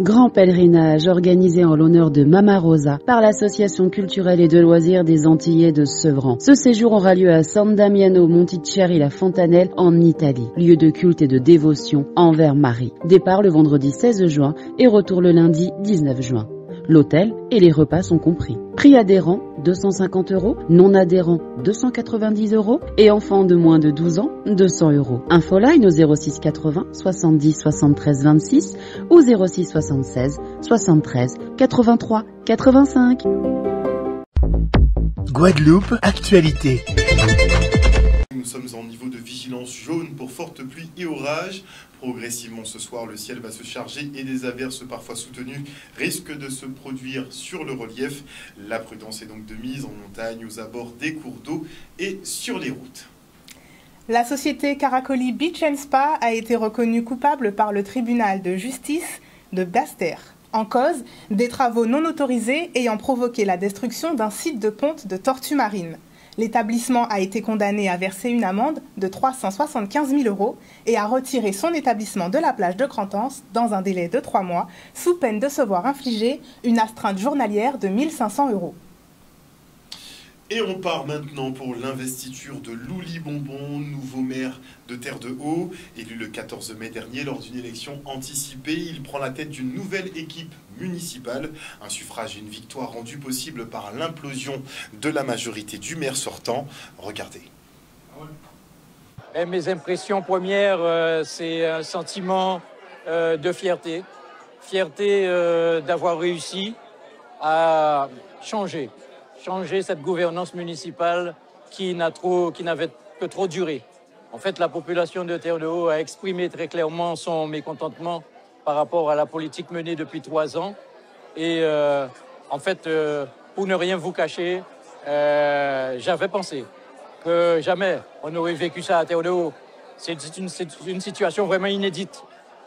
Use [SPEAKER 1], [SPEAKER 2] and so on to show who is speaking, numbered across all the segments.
[SPEAKER 1] Grand pèlerinage organisé en l'honneur de Mama Rosa par l'association culturelle et de loisirs des Antillais de Sevran. Ce séjour aura lieu à San Damiano Montichiari la Fontanelle en Italie, lieu de culte et de dévotion envers Marie. Départ le vendredi 16 juin et retour le lundi 19 juin. L'hôtel et les repas sont compris. Prix adhérent 250 €, non adhérent 290 € et enfants de moins de 12 ans 200 €. Infoline au 06 80 70 73 26 ou 06 76 73 83 85.
[SPEAKER 2] Guadeloupe, actualité.
[SPEAKER 3] Nous sommes en niveau de vigilance jaune pour fortes pluies et orages. Progressivement ce soir, le ciel va se charger et des averses parfois soutenues risquent de se produire sur le relief. La prudence est donc de mise en montagne, aux abords des cours d'eau et sur les routes.
[SPEAKER 4] La société Caracoli Beach and Spa a été reconnue coupable par le tribunal de justice de Basse-Terre. En cause, des travaux non autorisés ayant provoqué la destruction d'un site de ponte de tortues marines. L'établissement a été condamné à verser une amende de 375 000 € et à retirer son établissement de la plage de Crantance dans un délai de 3 mois, sous peine de se voir infliger une astreinte journalière de 1 500 €.
[SPEAKER 3] Et on part maintenant pour l'investiture de Louli Bonbon, nouveau maire de Terre-de-Haut. Élu le 14 mai dernier lors d'une élection anticipée, il prend la tête d'une nouvelle équipe municipale. Un suffrage et une victoire rendue possible par l'implosion de la majorité du maire sortant. Regardez.
[SPEAKER 5] Mes impressions premières, c'est un sentiment de fierté. Fierté d'avoir réussi à changer cette gouvernance municipale qui n'avait que trop duré. En fait, la population de Terre-de-Haut a exprimé très clairement son mécontentement par rapport à la politique menée depuis 3 ans. Et en fait, pour ne rien vous cacher, j'avais pensé que jamais on aurait vécu ça à Terre-de-Haut. C'est une situation vraiment inédite.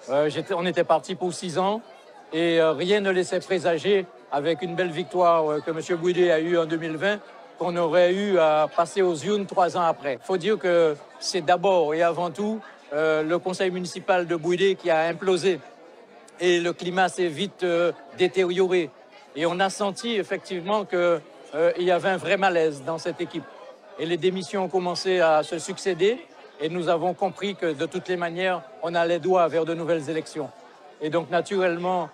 [SPEAKER 5] On était parti pour 6 ans et rien ne laissait présager, avec une belle victoire que M. Bouidé a eue en 2020, qu'on aurait eu à passer aux urnes 3 ans après. Il faut dire que c'est d'abord et avant tout le conseil municipal de Bouidé qui a implosé et le climat s'est vite détérioré. Et on a senti effectivement qu'il y avait un vrai malaise dans cette équipe. Et les démissions ont commencé à se succéder et nous avons compris que de toutes les manières, on allait droit vers de nouvelles élections. Et donc naturellement,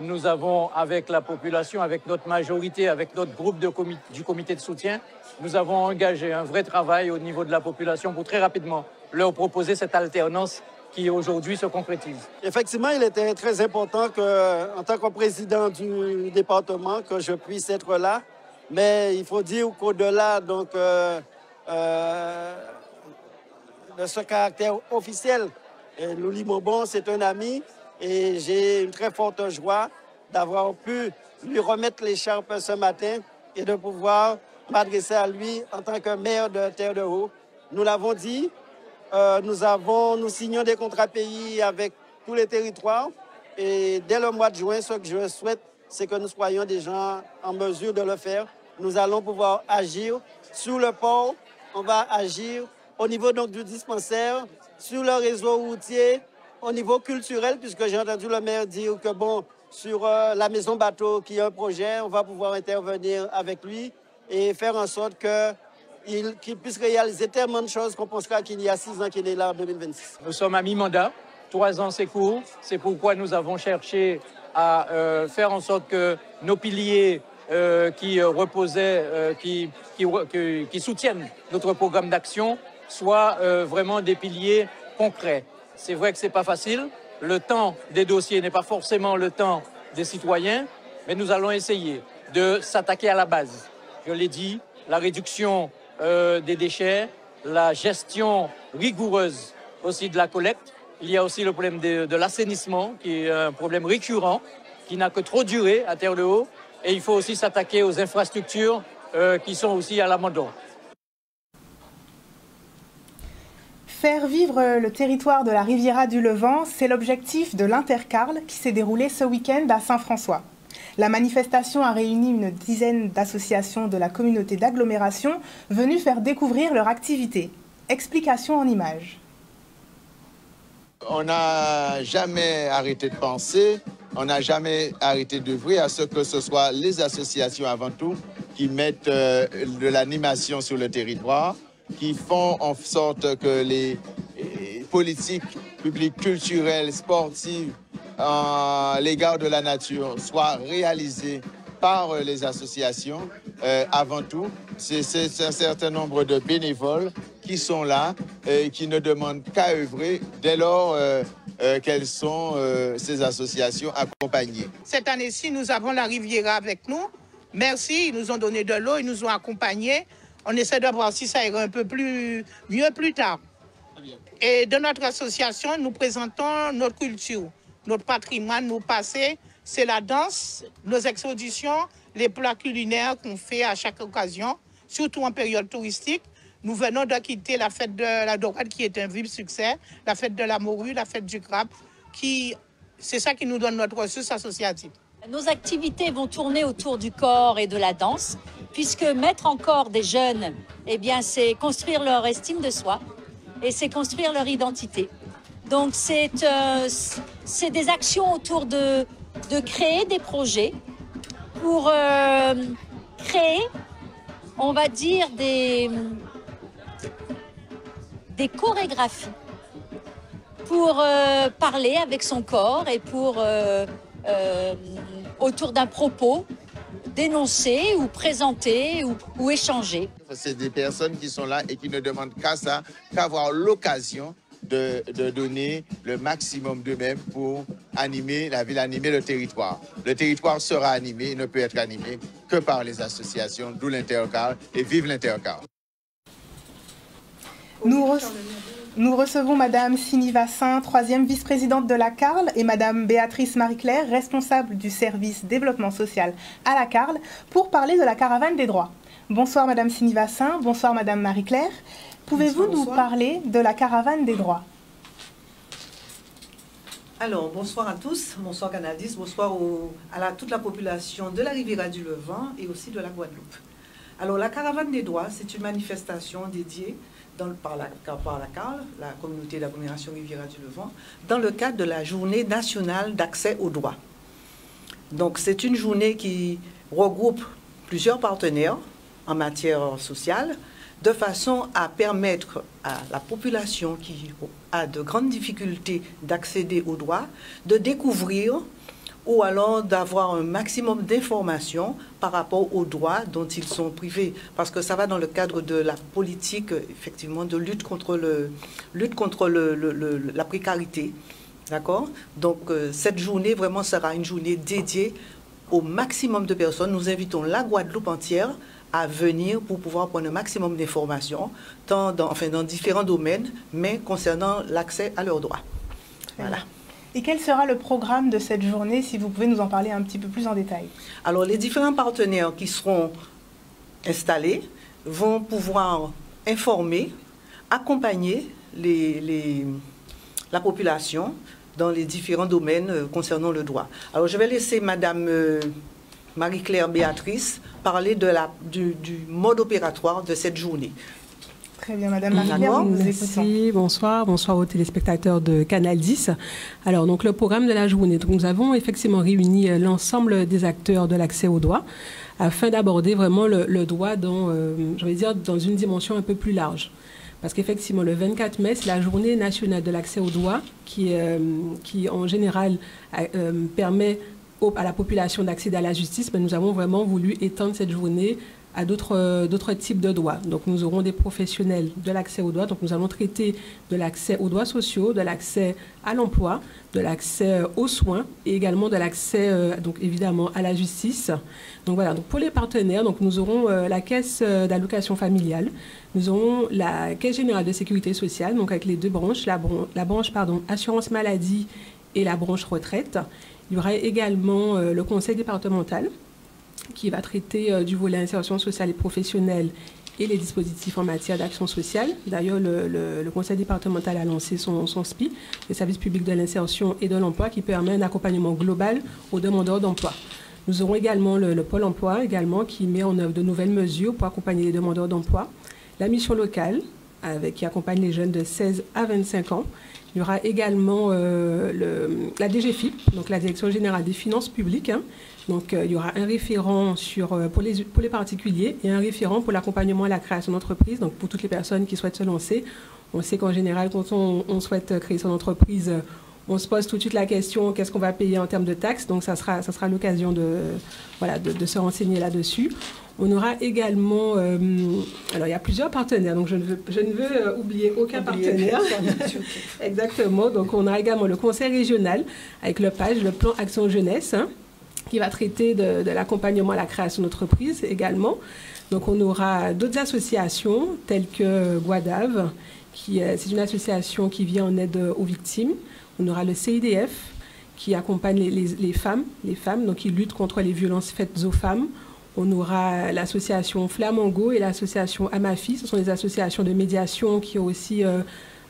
[SPEAKER 5] nous avons, avec la population, avec notre majorité, avec notre groupe du comité de soutien, nous avons engagé un vrai travail au niveau de la population pour très rapidement leur proposer cette alternance qui aujourd'hui se concrétise.
[SPEAKER 6] Effectivement, il était très important que, en tant que président du département, que je puisse être là. Mais il faut dire qu'au-delà de ce caractère officiel, Louli Bonbon, c'est un ami. Et j'ai une très forte joie d'avoir pu lui remettre l'écharpe ce matin et de pouvoir m'adresser à lui en tant que maire de Terre-de-Haut. Nous l'avons dit, nous signons des contrats pays avec tous les territoires. Et dès le mois de juin, ce que je souhaite, c'est que nous soyons des gens en mesure de le faire. Nous allons pouvoir agir sur le port, on va agir au niveau donc, du dispensaire, sur le réseau routier, au niveau culturel, puisque j'ai entendu le maire dire que bon, sur la maison bateau qui est un projet, on va pouvoir intervenir avec lui et faire en sorte qu'il puisse réaliser tellement de choses qu'on pensera qu'il y a 6 ans qu'il est là en 2026.
[SPEAKER 5] Nous sommes à mi-mandat, 3 ans c'est court, c'est pourquoi nous avons cherché à faire en sorte que nos piliers qui reposaient, qui soutiennent notre programme d'action soient vraiment des piliers concrets. C'est vrai que ce n'est pas facile. Le temps des dossiers n'est pas forcément le temps des citoyens, mais nous allons essayer de s'attaquer à la base. Je l'ai dit, la réduction des déchets, la gestion rigoureuse aussi de la collecte. Il y a aussi le problème de l'assainissement, qui est un problème récurrent, qui n'a que trop duré à Terre-de-Haut. Et il faut aussi s'attaquer aux infrastructures qui sont aussi à l'abandon.
[SPEAKER 4] Faire vivre le territoire de la Riviera du Levant, c'est l'objectif de l'Intercarl qui s'est déroulé ce week-end à Saint-François. La manifestation a réuni une dizaine d'associations de la communauté d'agglomération venues faire découvrir leur activité. Explication en images.
[SPEAKER 7] On n'a jamais arrêté de penser on n'a jamais arrêté d'œuvrer à ce que ce soit les associations avant tout qui mettent de l'animation sur le territoire, qui font en sorte que les politiques publiques, culturelles, sportives à l'égard de la nature soient réalisées par les associations. Avant tout, c'est un certain nombre de bénévoles qui sont là et qui ne demandent qu'à œuvrer dès lors quelles sont ces associations accompagnées.
[SPEAKER 8] Cette année-ci, nous avons la Riviera avec nous. Merci, ils nous ont donné de l'eau, ils nous ont accompagnés. On essaie de voir si ça ira un peu mieux plus tard. Et de notre association, nous présentons notre culture, notre patrimoine, nos passés. C'est la danse, nos expositions, les plats culinaires qu'on fait à chaque occasion, surtout en période touristique. Nous venons de quitter la fête de la dorade qui est un vif succès, la fête de la morue, la fête du crabe, c'est ça qui nous donne notre ressource associative.
[SPEAKER 9] Nos activités vont tourner autour du corps et de la danse, puisque mettre en corps des jeunes, eh bien, c'est construire leur estime de soi et c'est construire leur identité. Donc, c'est des actions autour de créer des projets pour créer, on va dire, des chorégraphies pour parler avec son corps et pour, autour d'un propos, dénoncer ou présenter ou échanger.
[SPEAKER 7] C'est des personnes qui sont là et qui ne demandent qu'à ça, qu'à avoir l'occasion de donner le maximum d'eux-mêmes pour animer la ville, animer le territoire. Le territoire sera animé, ne peut être animé que par les associations, d'où l'Intercarl et vive l'Intercarl.
[SPEAKER 4] Nous recevons Madame Sini Vassin, 3e vice-présidente de la CARL, et Madame Béatrice Marie-Claire, responsable du service développement social à la CARL, pour parler de la caravane des droits. Bonsoir Madame Sini Vassin, bonsoir Madame Marie-Claire. Pouvez-vous nous parler de la caravane des droits?
[SPEAKER 10] Alors, bonsoir à tous, bonsoir Canal 10, bonsoir à toute la population de la Riviera du Levant et aussi de la Guadeloupe. Alors, la caravane des droits, c'est une manifestation dédiée par la CARL, la communauté d'agglomération Riviera du Levant, dans le cadre de la journée nationale d'accès aux droits. Donc, c'est une journée qui regroupe plusieurs partenaires en matière sociale, de façon à permettre à la population qui a de grandes difficultés d'accéder aux droits, de découvrir ou alors d'avoir un maximum d'informations par rapport aux droits dont ils sont privés. Parce que ça va dans le cadre de la politique, effectivement, de lutte contre la précarité. D'accord? Donc, cette journée, vraiment, sera une journée dédiée au maximum de personnes. Nous invitons la Guadeloupe entière à venir pour pouvoir prendre un maximum d'informations, dans différents domaines, mais concernant l'accès à leurs droits. Voilà.
[SPEAKER 4] Et quel sera le programme de cette journée, si vous pouvez nous en parler un petit peu plus en détail? Alors,
[SPEAKER 10] les différents partenaires qui seront installés vont pouvoir informer, accompagner la population dans les différents domaines concernant le droit. Alors, je vais laisser Madame Marie-Claire Béatrice parler du mode opératoire de cette journée.
[SPEAKER 4] Très bien, Madame Marie-Claire, nous écoutons.
[SPEAKER 11] Merci, bonsoir aux téléspectateurs de Canal 10. Alors, donc, le programme de la journée. Donc, nous avons effectivement réuni l'ensemble des acteurs de l'accès aux droits afin d'aborder vraiment le droit dans une dimension un peu plus large. Parce qu'effectivement, le 24 mai, c'est la journée nationale de l'accès aux droits qui en général, permet à la population d'accéder à la justice, mais nous avons vraiment voulu étendre cette journée à d'autres types de droits. Donc, nous aurons des professionnels de l'accès aux droits. Donc, nous allons traiter de l'accès aux droits sociaux, de l'accès à l'emploi, de l'accès aux soins et également de l'accès, donc évidemment, à la justice. Donc, voilà. Donc, pour les partenaires, donc, nous aurons la caisse d'allocation familiale. Nous aurons la caisse générale de sécurité sociale, donc avec les deux branches, la branche assurance maladie et la branche retraite. Il y aura également le conseil départemental qui va traiter du volet insertion sociale et professionnelle et les dispositifs en matière d'action sociale. D'ailleurs, le conseil départemental a lancé son SPI, le service public de l'insertion et de l'emploi, qui permet un accompagnement global aux demandeurs d'emploi. Nous aurons également le Pôle emploi qui met en œuvre de nouvelles mesures pour accompagner les demandeurs d'emploi. La mission locale, qui accompagne les jeunes de 16 à 25 ans. Il y aura également la DGFiP, donc la Direction Générale des Finances Publiques. Hein. Donc, il y aura un référent pour les particuliers et un référent pour l'accompagnement à la création d'entreprise, donc pour toutes les personnes qui souhaitent se lancer. On sait qu'en général, quand on souhaite créer son entreprise, on se pose tout de suite la question, qu'est-ce qu'on va payer en termes de taxes? Donc, ça sera l'occasion de se renseigner là-dessus. On aura également, alors il y a plusieurs partenaires, donc je ne veux oublier aucun partenaire. Exactement, donc on a également le conseil régional avec le PAGE, le plan Action Jeunesse, hein, qui va traiter de l'accompagnement à la création d'entreprise également. Donc on aura d'autres associations telles que Guadave, c'est une association qui vient en aide aux victimes. On aura le CIDF qui accompagne les femmes, donc qui luttent contre les violences faites aux femmes. On aura l'association Flamango et l'association Amafi. Ce sont des associations de médiation qui aussi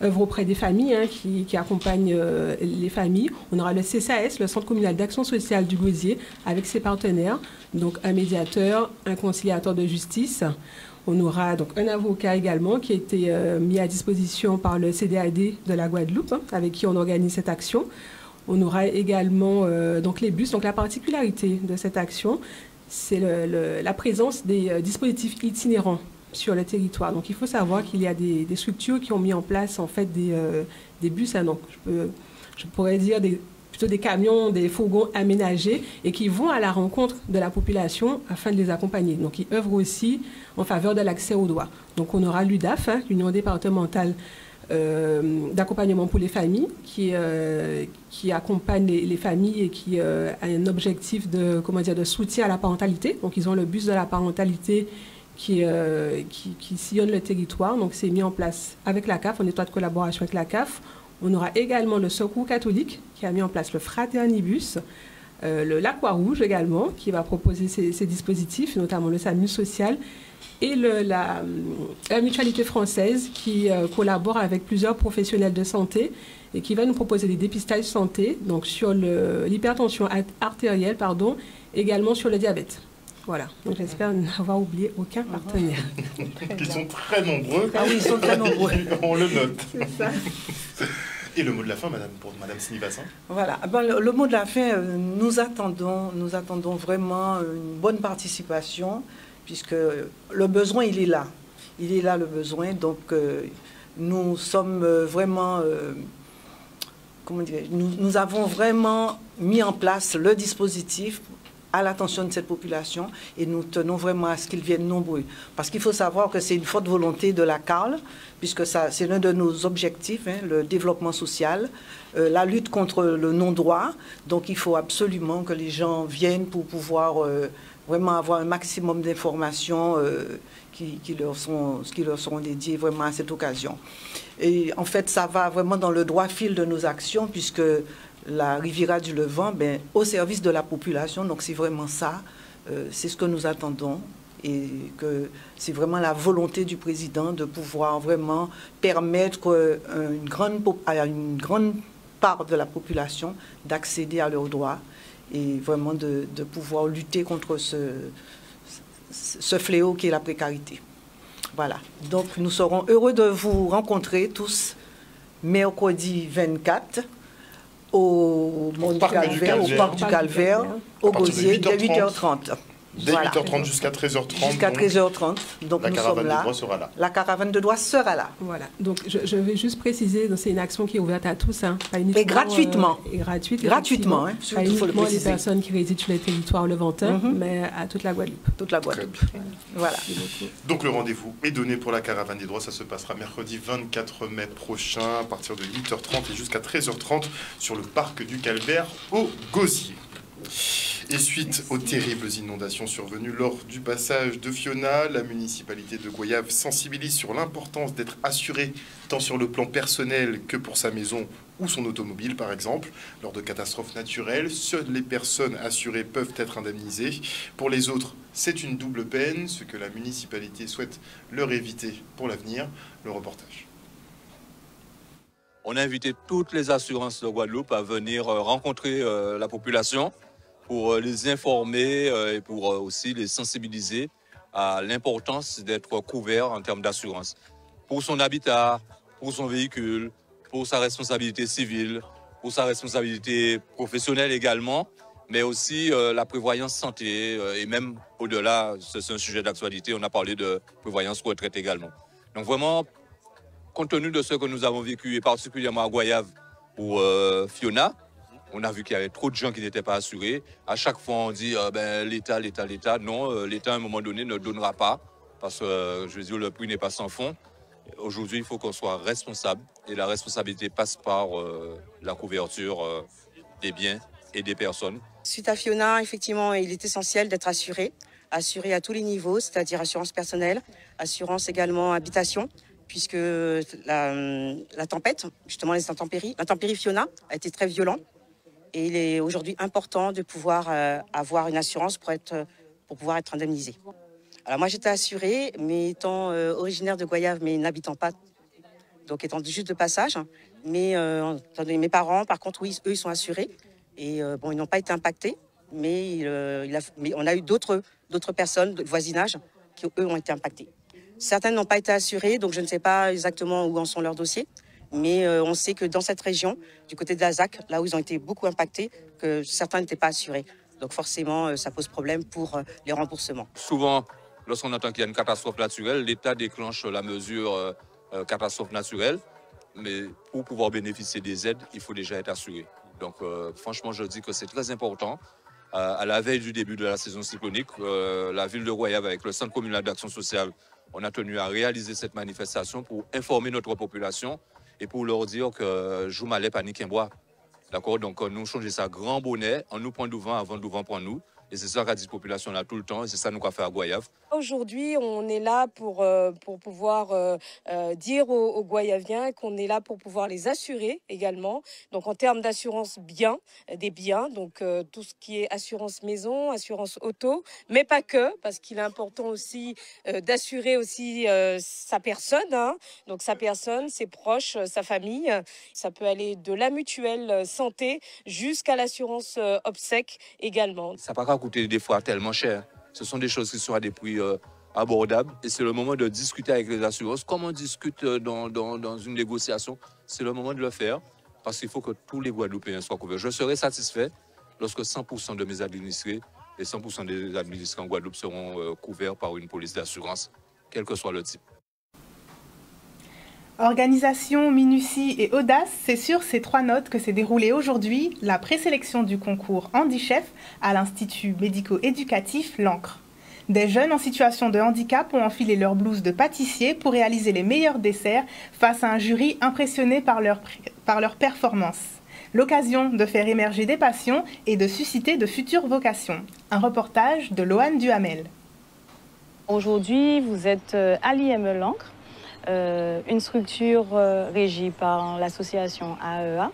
[SPEAKER 11] œuvrent auprès des familles, hein, qui accompagnent les familles. On aura le CCAS, le Centre communal d'action sociale du Gosier, avec ses partenaires, donc un médiateur, un conciliateur de justice. On aura donc un avocat également qui a été mis à disposition par le CDAD de la Guadeloupe, hein, avec qui on organise cette action. On aura également donc les bus. Donc la particularité de cette action, c'est la présence des dispositifs itinérants sur le territoire. Donc il faut savoir qu'il y a des structures qui ont mis en place en fait des bus, hein, donc je pourrais dire plutôt des camions, des fourgons aménagés et qui vont à la rencontre de la population afin de les accompagner. Donc ils œuvrent aussi en faveur de l'accès aux droits. Donc on aura l'UDAF, hein, l'Union départementale d'accompagnement pour les familles, qui accompagne les familles et qui a un objectif de soutien à la parentalité. Donc ils ont le bus de la parentalité qui sillonne le territoire. Donc c'est mis en place avec la CAF, en étroite collaboration avec la CAF. On aura également le Secours catholique qui a mis en place le Fraternibus, l'Aqua-Rouge également qui va proposer ces dispositifs, notamment le SAMU social, et la Mutualité française qui collabore avec plusieurs professionnels de santé et qui va nous proposer des dépistages santé, donc sur l'hypertension artérielle, également sur le diabète. Voilà, donc j'espère n'avoir oublié aucun partenaire.
[SPEAKER 3] Ils sont très nombreux.
[SPEAKER 10] Ah oui, ils sont très nombreux.
[SPEAKER 3] On le note.
[SPEAKER 10] C'est ça.
[SPEAKER 3] Et le mot de la fin, pour Madame Sinivasan?
[SPEAKER 10] Voilà. Le mot de la fin, nous attendons vraiment une bonne participation, puisque le besoin, il est là. Il est là, le besoin. Donc, nous sommes vraiment... nous avons vraiment mis en place le dispositif à l'attention de cette population et nous tenons vraiment à ce qu'ils viennent nombreux. Parce qu'il faut savoir que c'est une forte volonté de la CARL, puisque c'est l'un de nos objectifs, hein, le développement social, la lutte contre le non-droit. Donc il faut absolument que les gens viennent pour pouvoir vraiment avoir un maximum d'informations qui leur seront dédiées vraiment à cette occasion. Et en fait, ça va vraiment dans le droit fil de nos actions, puisque la Riviera du Levant, au service de la population, donc c'est vraiment ça, c'est ce que nous attendons et que c'est vraiment la volonté du président de pouvoir vraiment permettre à une grande part de la population d'accéder à leurs droits et vraiment de pouvoir lutter contre ce fléau qui est la précarité. Voilà, donc nous serons heureux de vous rencontrer tous mercredi 24 au Parc du Calvaire, au Gosier, dès 8h30.
[SPEAKER 3] Dès 8h30 jusqu'à 13h30.
[SPEAKER 10] Jusqu'à 13h30. Donc nous sommes là. La caravane de droit sera là.
[SPEAKER 11] Voilà. Donc je vais juste préciser, c'est une action qui est ouverte à tous. Hein, pas uniquement,
[SPEAKER 10] et gratuitement.
[SPEAKER 11] Gratuitement.
[SPEAKER 10] Hein,
[SPEAKER 11] pas uniquement les personnes qui résident sur le territoire levantin, mais à toute la Guadeloupe.
[SPEAKER 10] Toute la Guadeloupe. Voilà.
[SPEAKER 3] Donc le rendez-vous est donné pour la caravane des droits. Ça se passera mercredi 24 mai prochain à partir de 8h30 et jusqu'à 13h30 sur le parc du Calvaire au Gosier. Et suite aux terribles inondations survenues lors du passage de Fiona, la municipalité de Goyave sensibilise sur l'importance d'être assuré tant sur le plan personnel que pour sa maison ou son automobile par exemple. Lors de catastrophes naturelles, seules les personnes assurées peuvent être indemnisées. Pour les autres, c'est une double peine, ce que la municipalité souhaite leur éviter pour l'avenir. Le reportage.
[SPEAKER 12] On a invité toutes les assurances de Guadeloupe à venir rencontrer la population pour les informer et pour aussi les sensibiliser à l'importance d'être couvert en termes d'assurance. Pour son habitat, pour son véhicule, pour sa responsabilité civile, pour sa responsabilité professionnelle également, mais aussi la prévoyance santé et même au-delà, c'est un sujet d'actualité, on a parlé de prévoyance retraite également. Donc vraiment, compte tenu de ce que nous avons vécu, et particulièrement à Goyave pour Fiona, on a vu qu'il y avait trop de gens qui n'étaient pas assurés. À chaque fois, on dit l'État, l'État, l'État. Non, l'État, à un moment donné, ne donnera pas, parce que, je veux dire, le prix n'est pas sans fond. Aujourd'hui, il faut qu'on soit responsable, et la responsabilité passe par la couverture des biens et des personnes.
[SPEAKER 13] Suite à Fiona, effectivement, il est essentiel d'être assuré à tous les niveaux, c'est-à-dire assurance personnelle, assurance également habitation, puisque la tempête, justement les l'intempérie Fiona a été très violent. Et il est aujourd'hui important de pouvoir avoir une assurance pour pouvoir être indemnisé. Alors moi j'étais assurée, mais étant originaire de Goyave, mais n'habitant pas, donc étant juste de passage. Mais mes parents, par contre, oui, eux ils sont assurés. Et bon, ils n'ont pas été impactés, mais on a eu d'autres personnes de voisinage qui, eux, ont été impactés. Certaines n'ont pas été assurées, donc je ne sais pas exactement où en sont leurs dossiers. Mais on sait que dans cette région, du côté de la ZAC, là où ils ont été beaucoup impactés, que certains n'étaient pas assurés. Donc forcément, ça pose problème pour les remboursements.
[SPEAKER 12] Souvent, lorsqu'on entend qu'il y a une catastrophe naturelle, l'État déclenche la mesure catastrophe naturelle. Mais pour pouvoir bénéficier des aides, il faut déjà être assuré. Donc franchement, je dis que c'est très important. À la veille du début de la saison cyclonique, la ville de Goyave, avec le Centre communal d'action sociale, on a tenu à réaliser cette manifestation pour informer notre population et pour leur dire que Joumalais panique un bois. D'accord? Donc nous changer ça grand bonnet, on nous prend devant avant devant prendre nous. Et c'est ça qu'a dit la population là tout le temps et c'est ça nous qu'a fait à Goyave.
[SPEAKER 14] Aujourd'hui, on est là pour pouvoir dire aux Goyaviens qu'on est là pour pouvoir les assurer également. Donc en termes d'assurance des biens, donc tout ce qui est assurance maison, assurance auto, mais pas que, parce qu'il est important aussi d'assurer aussi sa personne, hein, donc sa personne, ses proches, sa famille. Ça peut aller de la mutuelle santé jusqu'à l'assurance obsèques également.
[SPEAKER 12] Ça n'a pas coûter des fois tellement cher. Ce sont des choses qui sont à des prix abordables et c'est le moment de discuter avec les assurances. Comme on discute dans une négociation, c'est le moment de le faire parce qu'il faut que tous les Guadeloupéens soient couverts. Je serai satisfait lorsque 100% de mes administrés et 100% des administrés en Guadeloupe seront couverts par une police d'assurance, quel que soit le type.
[SPEAKER 4] Organisation, minutie et audace, c'est sur ces 3 notes que s'est déroulée aujourd'hui la présélection du concours Handichef à l'Institut médico-éducatif L'Ancre. Des jeunes en situation de handicap ont enfilé leur blouse de pâtissier pour réaliser les meilleurs desserts face à un jury impressionné par leur performance. L'occasion de faire émerger des passions et de susciter de futures vocations. Un reportage de Loane Duhamel.
[SPEAKER 15] Aujourd'hui, vous êtes à l'IME L'Ancre. Une structure régie par l'association AEA.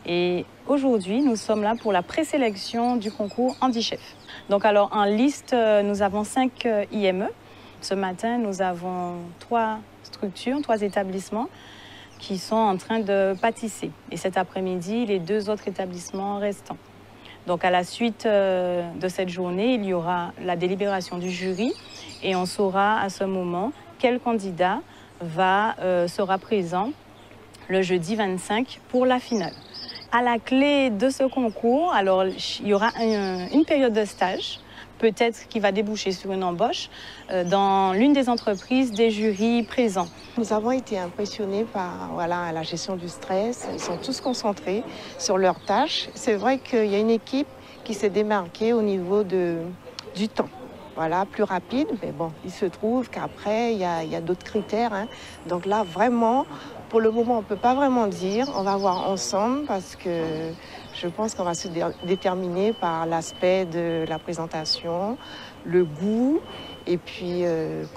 [SPEAKER 15] Et aujourd'hui, nous sommes là pour la présélection du concours Handichef. Donc alors, en liste, nous avons 5 IME. Ce matin, nous avons 3 structures, 3 établissements qui sont en train de pâtisser. Et cet après-midi, les 2 autres établissements restants. Donc à la suite de cette journée, il y aura la délibération du jury et on saura à ce moment quel candidat sera présent le jeudi 25 pour la finale. À la clé de ce concours, alors il y aura une période de stage, peut-être qui va déboucher sur une embauche dans l'une des entreprises des jurys présents.
[SPEAKER 16] Nous avons été impressionnés par la gestion du stress. Ils sont tous concentrés sur leurs tâches. C'est vrai qu'il y a une équipe qui s'est démarquée au niveau du temps. Voilà, plus rapide, mais bon, il se trouve qu'après, il y a d'autres critères. Hein. Donc là, vraiment, pour le moment, on ne peut pas vraiment dire. On va voir ensemble parce que je pense qu'on va se déterminer par l'aspect de la présentation, le goût, et puis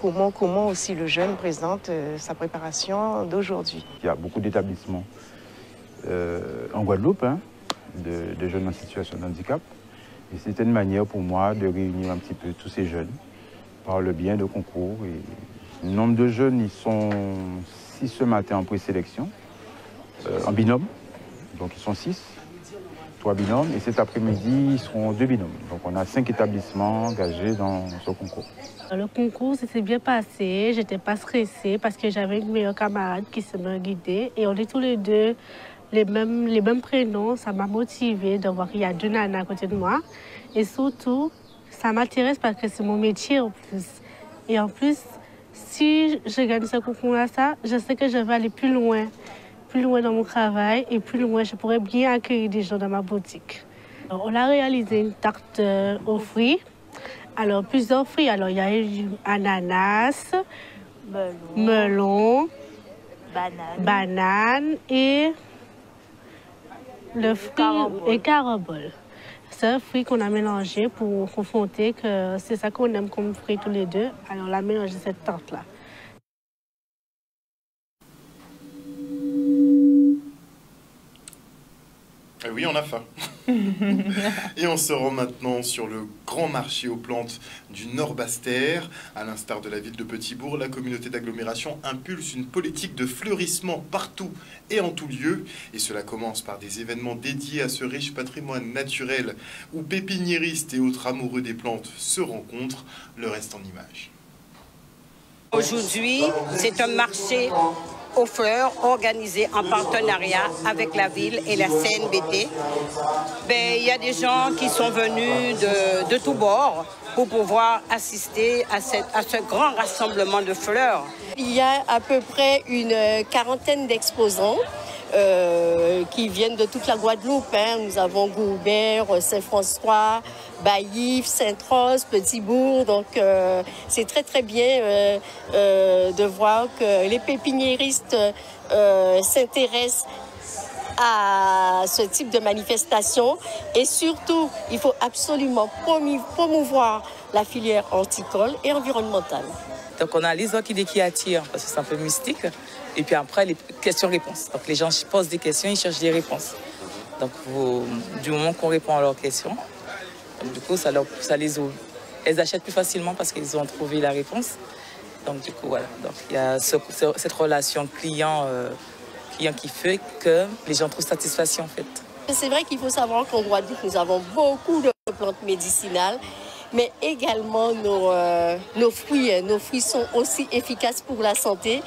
[SPEAKER 16] comment aussi le jeune présente sa préparation d'aujourd'hui.
[SPEAKER 17] Il y a beaucoup d'établissements en Guadeloupe, hein, de jeunes en situation de handicap. Et c'était une manière pour moi de réunir un petit peu tous ces jeunes par le biais de concours. Et le nombre de jeunes, ils sont 6 ce matin en présélection, en binôme. Donc ils sont 6, 3 binômes et cet après-midi, ils seront 2 binômes. Donc on a 5 établissements engagés dans ce concours.
[SPEAKER 18] Le concours s'est bien passé, j'étais pas stressée parce que j'avais une meilleure camarade qui m'a guidée et on est tous les deux les mêmes prénoms. Ça m'a motivée de voir qu'il y a 2 nanas à côté de moi et surtout, ça m'intéresse parce que c'est mon métier en plus. Et en plus, si je gagne ce concours-là, je sais que je vais aller plus loin dans mon travail et plus loin, je pourrais bien accueillir des gens dans ma boutique. Alors, on a réalisé une tarte aux fruits. Alors, plusieurs fruits. Alors, il y a eu ananas, melon, banane et le fruit carambole. C'est un fruit qu'on a mélangé pour confronter que c'est ça qu'on aime comme fruit tous les deux. Alors, on a mélangé cette tarte-là.
[SPEAKER 3] Oui, on a faim. Et on se rend maintenant sur le grand marché aux plantes du Nord-Bastère. À l'instar de la ville de Petit-Bourg, la communauté d'agglomération impulse une politique de fleurissement partout et en tout lieu. Et cela commence par des événements dédiés à ce riche patrimoine naturel où pépiniéristes et autres amoureux des plantes se rencontrent. Le reste en images.
[SPEAKER 19] Aujourd'hui, c'est un marché aux fleurs organisé en partenariat avec la ville et la CNBT. Il y a des gens qui sont venus de tous bords pour pouvoir assister à ce grand rassemblement de fleurs.
[SPEAKER 20] Il y a à peu près une quarantaine d'exposants qui viennent de toute la Guadeloupe. Nous avons Goubert, Saint-François, Baillif, Sainte-Rose, Petit-Bourg. Donc c'est très très bien de voir que les pépiniéristes s'intéressent à ce type de manifestation. Et surtout, il faut absolument promouvoir la filière horticole et environnementale.
[SPEAKER 21] Donc on a les orchidées qui attirent, parce que c'est un peu mystique. Et puis après, les questions-réponses. Donc les gens posent des questions, ils cherchent des réponses. Donc du moment qu'on répond à leurs questions, donc, du coup, elles achètent plus facilement parce qu'ils ont trouvé la réponse. Donc du coup, voilà. Donc il y a cette relation client qui fait que les gens trouvent satisfaction en fait.
[SPEAKER 20] C'est vrai qu'il faut savoir qu'en Guadeloupe, nous avons beaucoup de plantes médicinales, mais également nos fruits sont aussi efficaces pour la santé.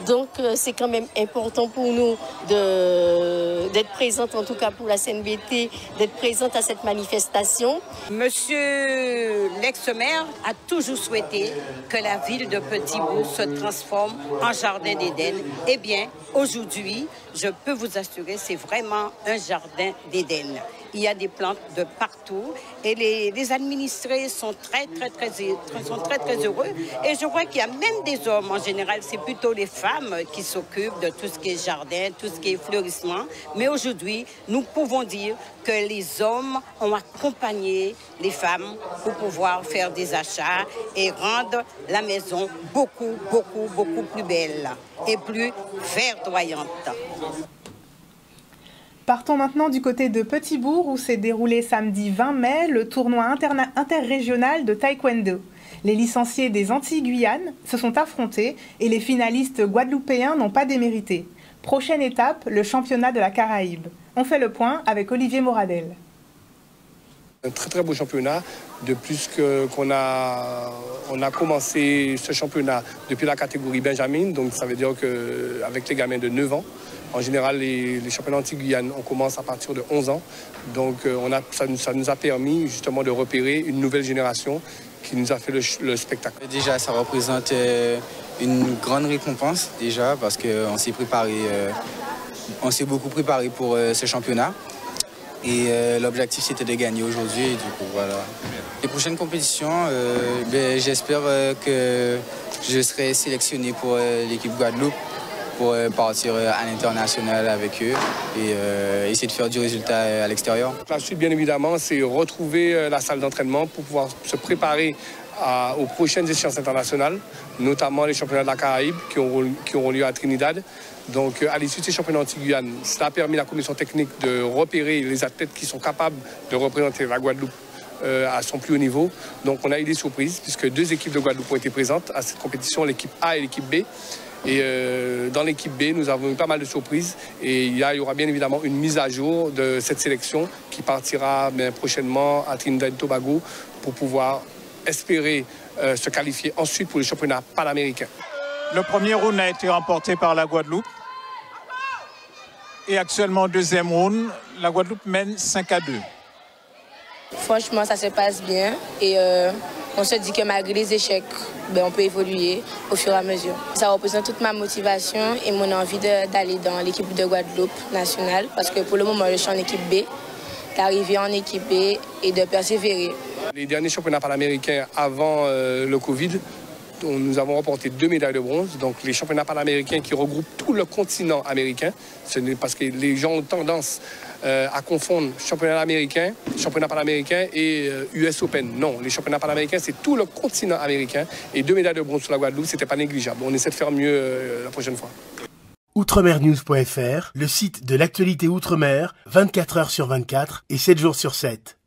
[SPEAKER 20] Donc c'est quand même important pour nous d'être présente, en tout cas pour la CNBT, d'être présente à cette manifestation.
[SPEAKER 19] Monsieur l'ex-maire a toujours souhaité que la ville de Petit-Bourg se transforme en jardin d'Éden. Eh bien, aujourd'hui, je peux vous assurer, c'est vraiment un jardin d'Éden. Il y a des plantes de partout et les administrés sont très heureux. Et je vois qu'il y a même des hommes, en général, c'est plutôt les femmes qui s'occupent de tout ce qui est jardin, tout ce qui est fleurissement. Mais aujourd'hui, nous pouvons dire que les hommes ont accompagné les femmes pour pouvoir faire des achats et rendre la maison beaucoup plus belle et plus verdoyante.
[SPEAKER 4] Partons maintenant du côté de Petit-Bourg où s'est déroulé samedi 20 mai le tournoi interrégional de taekwondo. Les licenciés des Antilles-Guyane se sont affrontés et les finalistes guadeloupéens n'ont pas démérité. Prochaine étape, le championnat de la Caraïbe. On fait le point avec Olivier Moradel.
[SPEAKER 22] Un très beau championnat, de plus qu'on a commencé ce championnat depuis la catégorie Benjamin, donc ça veut dire qu'avec les gamins de 9 ans, en général les championnats Antilles-Guyane, on commence à partir de 11 ans, donc ça nous a permis justement de repérer une nouvelle génération qui nous a fait le spectacle.
[SPEAKER 23] Déjà ça représente une grande récompense déjà parce qu'on s'est préparé, on s'est beaucoup préparé pour ce championnat. Et l'objectif c'était de gagner aujourd'hui et du coup voilà. Les prochaines compétitions, j'espère que je serai sélectionné pour l'équipe Guadeloupe pour partir à l'international avec eux et essayer de faire du résultat à l'extérieur.
[SPEAKER 22] La suite bien évidemment c'est retrouver la salle d'entraînement pour pouvoir se préparer aux prochaines échéances internationales, notamment les championnats de la Caraïbe qui auront lieu à Trinidad. Donc à l'issue de ces championnats Antilles-Guyane, cela a permis à la commission technique de repérer les athlètes qui sont capables de représenter la Guadeloupe à son plus haut niveau. Donc on a eu des surprises puisque 2 équipes de Guadeloupe ont été présentes à cette compétition, l'équipe A et l'équipe B. Et dans l'équipe B, nous avons eu pas mal de surprises. Et il y aura bien évidemment une mise à jour de cette sélection qui partira prochainement à Trinidad et Tobago pour pouvoir espérer se qualifier ensuite pour les championnats panaméricains.
[SPEAKER 1] Le premier round a été remporté par la Guadeloupe. Et actuellement, deuxième round, la Guadeloupe mène 5-2.
[SPEAKER 2] Franchement, ça se passe bien. Et on se dit que malgré les échecs, on peut évoluer au fur et à mesure. Ça représente toute ma motivation et mon envie d'aller dans l'équipe de Guadeloupe nationale. Parce que pour le moment, je suis en équipe B, d'arriver en équipe B et de persévérer.
[SPEAKER 22] Les derniers championnats panaméricains avant le Covid, nous avons remporté 2 médailles de bronze. Donc les championnats panaméricains qui regroupent tout le continent américain, ce n'est parce que les gens ont tendance à confondre championnat américain, championnat panaméricain et US Open. Non, les championnats panaméricains, c'est tout le continent américain. Et 2 médailles de bronze sur la Guadeloupe, c'était pas négligeable. On essaie de faire mieux la prochaine fois.
[SPEAKER 6] Outremernews.fr, le site de l'actualité Outre-mer, 24 heures sur 24 et 7 jours sur 7.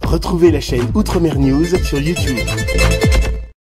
[SPEAKER 6] Retrouvez la chaîne Outremer News sur YouTube.